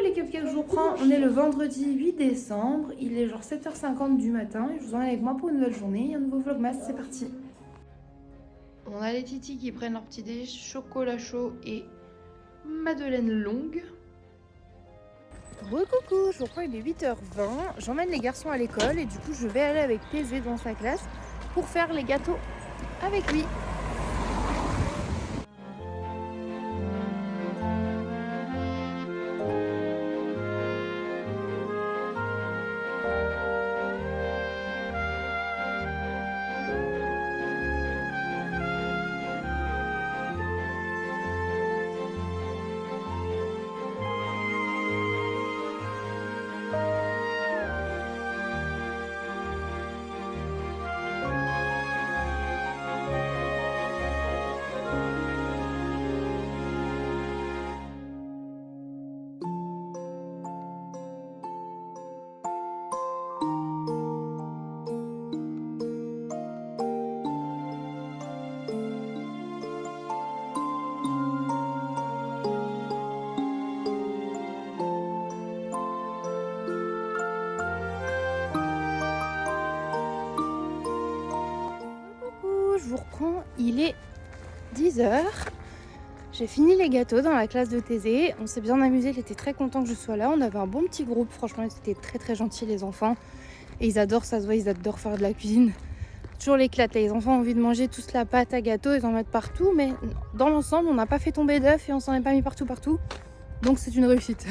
les cupcakes, je vous reprends. On est le vendredi 8 décembre. Il est genre 7h50 du matin. Et je vous emmène avec moi pour une nouvelle journée. Un nouveau vlogmas, c'est parti. On a les titis qui prennent leur petit déj, chocolat chaud et madeleine longue. Recoucou, je vous reprends, il est 8h20. J'emmène les garçons à l'école et du coup je vais aller avec Thésée dans sa classe pour faire les gâteaux avec lui. Je vous reprends, il est 10h. J'ai fini les gâteaux dans la classe de Thésée. On s'est bien amusé, il était très content que je sois là. On avait un bon petit groupe, franchement, ils étaient très très gentils les enfants. Et ils adorent, ça se voit, ils adorent faire de la cuisine. Toujours l'éclate, les enfants ont envie de manger tous la pâte à gâteau, ils en mettent partout. Mais dans l'ensemble, on n'a pas fait tomber d'œufs et on s'en est pas mis partout. Donc c'est une réussite.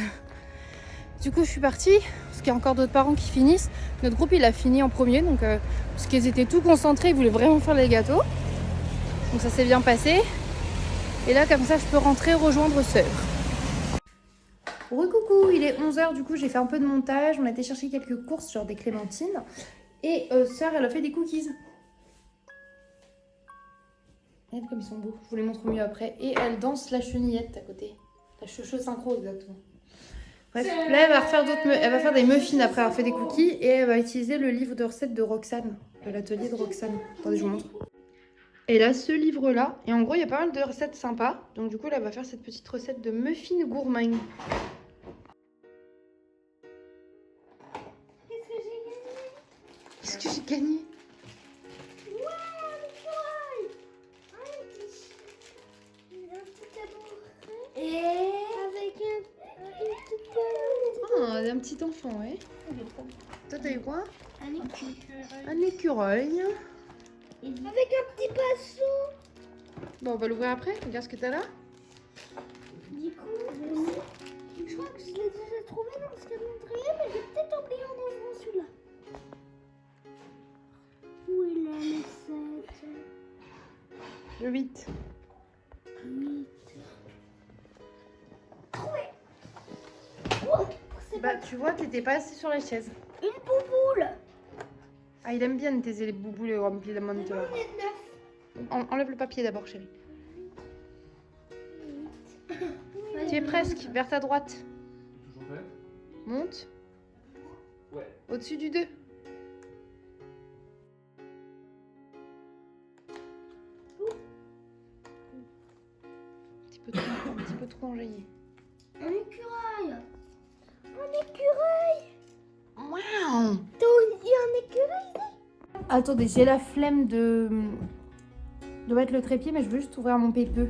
Du coup, je suis partie, parce qu'il y a encore d'autres parents qui finissent. Notre groupe, il a fini en premier, donc parce qu'ils étaient tout concentrés, ils voulaient vraiment faire les gâteaux. Donc ça s'est bien passé. Et là, comme ça, je peux rentrer rejoindre Sœur. Recoucou, il est 11h, du coup, j'ai fait un peu de montage. On a été chercher quelques courses, genre des clémentines. Et Sœur, elle a fait des cookies. Regarde comme ils sont beaux, je vous les montre mieux après. Et elle danse la chenillette à côté. La cheveux synchro, exactement. Bref, là, elle va faire des muffins après avoir fait des cookies. Et elle va utiliser le livre de recettes de Roxane, de l'atelier de Roxane. Attendez, je vous montre. Et là, ce livre-là, et en gros, il y a pas mal de recettes sympas. Donc du coup, là, elle va faire cette petite recette de muffins gourmands. Qu'est-ce que j'ai gagné? Un petit enfant, ouais. Toi, t'as eu quoi? Un écureuil. Avec un petit pinceau. Bon, on va l'ouvrir après. Regarde ce que t'as là. Du coup, je crois que je l'ai déjà trouvé dans ce calendrier, mais j'ai peut-être oublié en ouvrant celui-là. Où est la 7? Le 8. 8. Trouvé. Oh, Bah, tu vois, t'étais pas assis sur la chaise. une bouboule. Ah, il aime bien taiser les boubous, les remplis de menthe là. On est 9. Enlève le papier d'abord, chérie. Tu es presque, vers ta droite. Toujours prêt? Monte. Ouais. Au-dessus du 2. Un petit peu trop enjaillé. Un écureuil. Un écureuil. Waouh! Il y a un écureuil. Attendez, j'ai la flemme de mettre le trépied, mais je veux juste ouvrir mon PPE.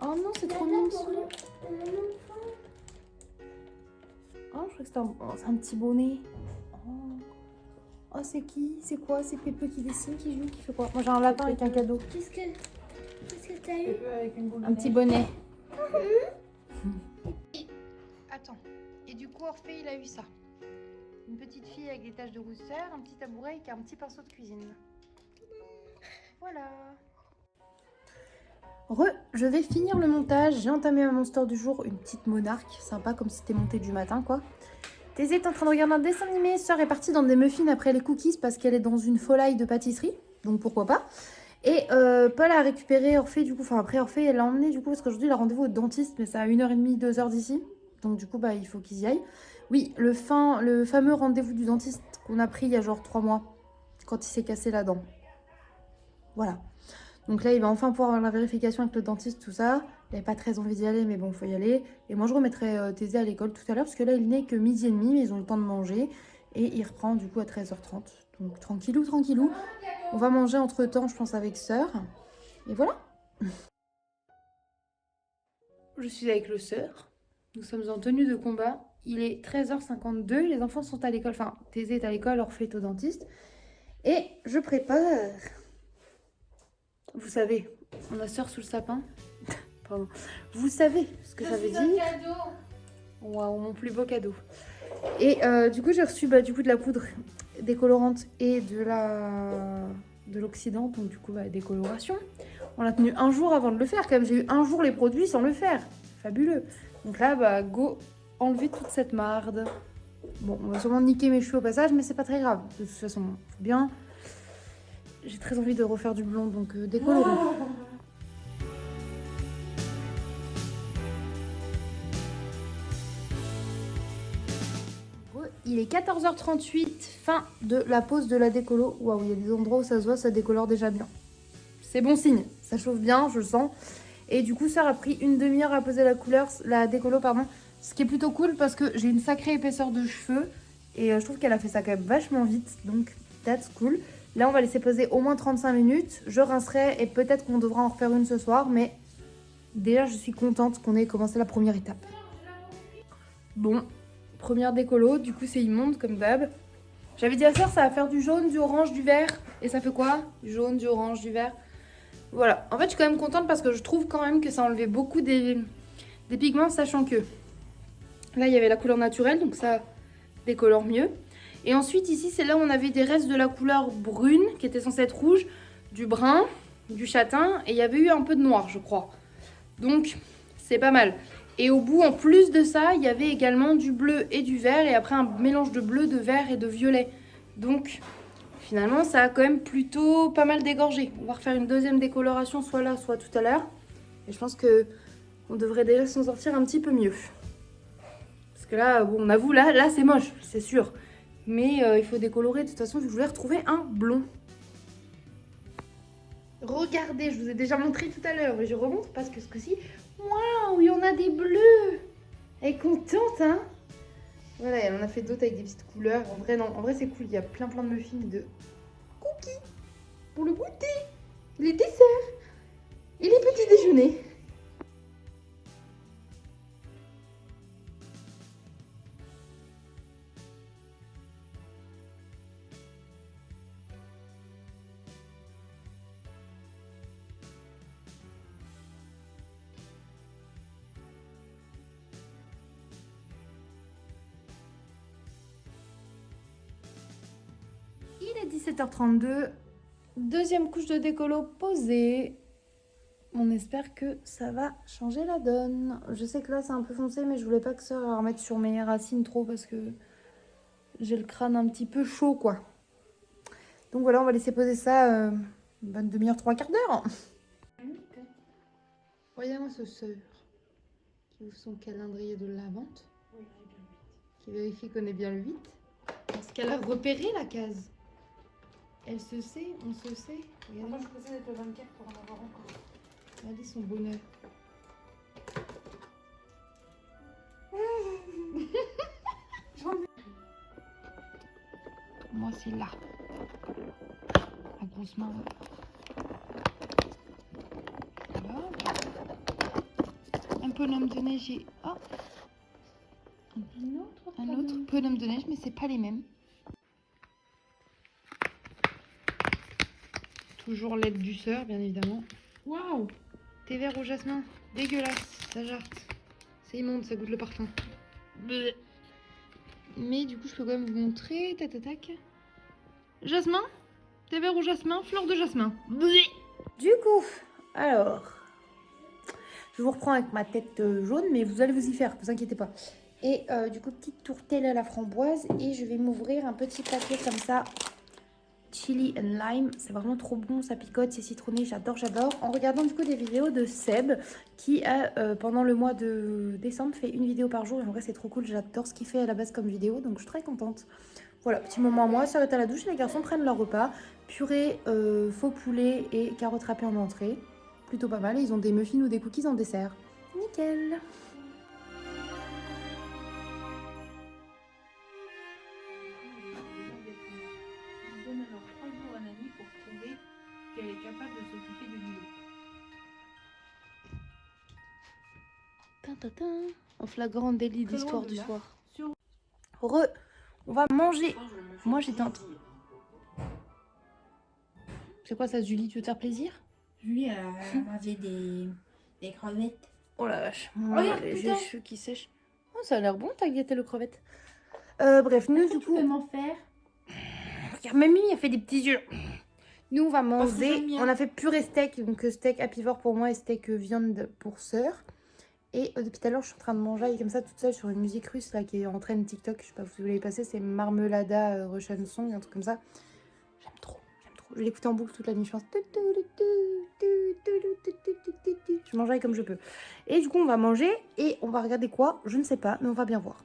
Oh non, c'est trop mignon. Oh, je crois que c'est un petit bonnet. Oh, c'est qui? C'est quoi? C'est Pépé qui dessine, qui joue, qui fait quoi? Moi j'ai un lapin avec un cadeau. Qu'est-ce que t'as eu? Un petit bonnet. Attends. Et du coup, Orphée, il a eu ça. Une petite fille avec des taches de rousseur, un petit tabouret et un petit pinceau de cuisine. Voilà. Je vais finir le montage. J'ai entamé ma monster du jour, une petite monarque. Sympa, comme si c'était monté du matin, quoi. Thésée est en train de regarder un dessin animé. Sœur est partie dans des muffins après les cookies parce qu'elle est dans une folie de pâtisserie. Donc pourquoi pas. Et Paul a récupéré Orphée, du coup. Enfin, après Orphée, elle l'a emmené, du coup, parce qu'aujourd'hui, il a rendez-vous au dentiste. Mais c'est à 1h30, 2h d'ici. Donc du coup, bah, il faut qu'ils y aillent. Oui, le fameux rendez-vous du dentiste qu'on a pris il y a genre 3 mois. Quand il s'est cassé la dent. Voilà. Donc là, il va enfin pouvoir avoir la vérification avec le dentiste, tout ça. Il n'avait pas très envie d'y aller, mais bon, faut y aller. Et moi, je remettrai Thésée à l'école tout à l'heure, parce que là, il n'est que 12h30, mais ils ont le temps de manger. Et il reprend du coup à 13h30. Donc tranquillou, tranquillou. On va manger entre-temps, je pense, avec Sœur. Et voilà. Je suis avec le Sœur. Nous sommes en tenue de combat. Il est 13h52. Les enfants sont à l'école. Enfin, Thésée est à l'école, Orphée est au dentiste. Et je prépare... Vous savez, on a Sœur sous le sapin. Pardon. Vous savez ce que ça veut dire. Waouh, mon plus beau cadeau. Et du coup, j'ai reçu du coup, de la poudre décolorante et de l'oxydant, donc du coup, décoloration. On a tenu un jour avant de le faire, quand même. J'ai eu un jour les produits sans le faire. Fabuleux. Donc là, go enlever toute cette marde. Bon, on va sûrement niquer mes cheveux au passage, mais c'est pas très grave. De toute façon, faut bien. J'ai très envie de refaire du blond, donc décolorant. Il est 14h38, fin de la pause de la décolo. Waouh, il y a des endroits où ça se voit, ça décolore déjà bien. C'est bon signe, ça chauffe bien, je le sens. Et du coup, ça a pris une demi-heure à poser la décolo, pardon. Ce qui est plutôt cool parce que j'ai une sacrée épaisseur de cheveux. Et je trouve qu'elle a fait ça quand même vachement vite, donc that's cool. Là, on va laisser poser au moins 35 minutes. Je rincerai et peut-être qu'on devra en refaire une ce soir, mais déjà, je suis contente qu'on ait commencé la première étape. Bon. Première décolo, du coup c'est immonde comme d'hab. J'avais dit à Sœur, ça va faire du jaune, du orange, du vert. Et ça fait quoi? Du jaune, du orange, du vert. Voilà. En fait, je suis quand même contente parce que je trouve quand même que ça enlevait beaucoup des pigments, sachant que là, il y avait la couleur naturelle, donc ça décolore mieux. Et ensuite, ici, c'est là où on avait des restes de la couleur brune, qui était censée être rouge, du brun, du châtain, et il y avait eu un peu de noir, je crois. Donc, c'est pas mal. Et au bout, en plus de ça, il y avait également du bleu et du vert. Et après, un mélange de bleu, de vert et de violet. Donc, finalement, ça a quand même plutôt pas mal dégorgé. On va refaire une deuxième décoloration, soit là, soit tout à l'heure. Et je pense qu'on devrait déjà s'en sortir un petit peu mieux. Parce que là, bon, on avoue, là c'est moche, c'est sûr. Mais il faut décolorer. De toute façon, je voulais retrouver un blond. Regardez, je vous ai déjà montré tout à l'heure. Mais je remonte parce que ce coup-ci... Waouh, il y en a des bleus. Elle est contente, hein? Voilà, elle en a fait d'autres avec des petites couleurs. En vrai, non, en vrai, c'est cool. Il y a plein de muffins et de cookies pour le goûter, les desserts et les petits déjeuners. Il est 17h32, deuxième couche de décolo posée. On espère que ça va changer la donne. Je sais que là c'est un peu foncé, mais je voulais pas que ça remette sur mes racines trop parce que j'ai le crâne un petit peu chaud, quoi. Donc voilà, on va laisser poser ça une bonne demi-heure, 3/4 d'heure. Regardez-moi ce Sœur qui ouvre son calendrier de la vente, qui vérifie qu'on est bien le 8. Parce qu'elle a repéré la case. Elle se sait, on se sait. Regardez. Moi, je possède d'être le 24 pour en avoir encore. Regardez son bonheur. Moi, c'est là. La grosse main. Voilà. Un bonhomme de neige et... Oh, un autre bonhomme de neige, mais c'est pas les mêmes. Toujours l'aide du Sœur, bien évidemment. Waouh! Thé vert au jasmin. Dégueulasse, ça jarte. C'est immonde, ça goûte le parfum. Bleh. Mais du coup, je peux quand même vous montrer. Tac, tac, tac. Jasmin. Thé vert au jasmin, fleur de jasmin. Bleh. Du coup, alors... Je vous reprends avec ma tête jaune, mais vous allez vous y faire, vous inquiétez pas. Et du coup, petite tourtelle à la framboise. Et je vais m'ouvrir un petit paquet comme ça. Chili and lime, c'est vraiment trop bon, ça picote, c'est citronné, j'adore, j'adore. En regardant du coup des vidéos de Seb qui a pendant le mois de décembre fait une vidéo par jour et en vrai c'est trop cool, j'adore ce qu'il fait à la base comme vidéo donc je suis très contente. Voilà, petit moment à moi, ça va être à la douche, les garçons prennent leur repas, purée, faux poulet et carottes râpées en entrée. Plutôt pas mal. Et ils ont des muffins ou des cookies en dessert. Nickel. On donne alors 3 jours à Nani pour prouver qu'elle est capable de s'occuper de Lilo. En flagrant délit Très loin d'histoire de du là. soir. Sur- On va manger. Moi j'étais en train. C'est quoi ça, Julie? Tu veux te faire plaisir? Julie, elle a mangé des crevettes. Oh la vache. Regarde, J'ai putain. les cheveux qui sèchent. Oh, ça a l'air bon, t'as gâté le crevette. Bref, nous du Tu peux coup. m'en faire? Regarde, Mamie a fait des petits yeux. Nous on va Parce que manger. j'aime bien. On a fait purée steak, donc steak apivore pour moi et steak viande pour sœur. Et depuis tout à l'heure, je suis en train de manger comme ça toute seule sur une musique russe là qui est en train de TikTok. Je sais pas si vous l'avez passé, c'est Marmelada Russian Song, un truc comme ça. J'aime trop, j'aime trop. Je vais l'écouter en boucle toute la nuit. Je pense. Je mangerai comme je peux. Et du coup, on va manger et on va regarder quoi? Je ne sais pas, mais on va bien voir.